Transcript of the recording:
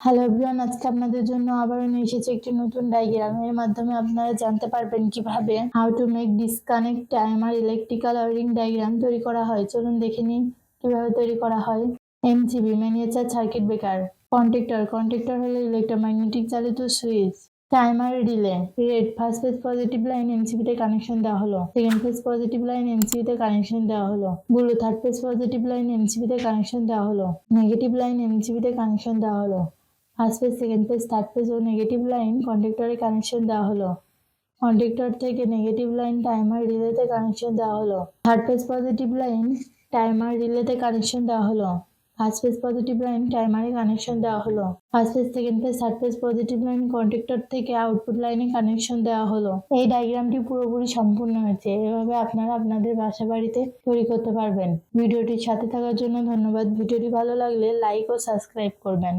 Hello everyone, আজকে আপনাদের জন্য আবারও নিয়ে এসেছি একটি নতুন ডায়াগ্রাম। এর মাধ্যমে আপনারা জানতে পারবেন কিভাবে how to make disconnect timer electrical wiring diagram তৈরি করা হয়। চলুন দেখে নিই কিভাবে তৈরি করা হয়। MCB miniature circuit breaker. Contactor হলো ইলেকট্রোম্যাগনেটিক চালিত switch. Timer relay red first phase positive line MCB তে কানেকশন দেওয়া হলো, second phase positive line MCB তে কানেকশন দেওয়া হলো, blue third phase positive line MCB তে কানেকশন দেওয়া হলো, নেগেটিভ লাইন এমসিবি তে কানেকশন দেওয়া হলো। First phase second phase third phase ও নেগেটিভ লাইন কন্ডাক্টরে কানেকশন দেওয়া হলো। কন্ডাক্টর থেকে নেগেটিভ লাইন টাইমার রিলেতে কানেকশন দেওয়া হলো। Third phase positive line timer রিলেতে কানেকশন দেওয়া হলো। ফার্স্ট ফেজ পজিটিভ লাইন টাইমারে কানেকশন দেওয়া হলো। First phase second phase third phase positive line contactor থেকে আউটপুট লাইনে কানেকশন দেওয়া হলো। এই ডায়াগ্রামটি পুরোপুরি সম্পূর্ণ হয়েছে। এভাবে আপনারা আপনাদের বাসা বাড়িতে তৈরি করতে পারবেন। ভিডিওটির সাথে থাকার জন্য ধন্যবাদ। ভিডিওটি ভালো লাগলে লাইক ও সাবস্ক্রাইব করবেন।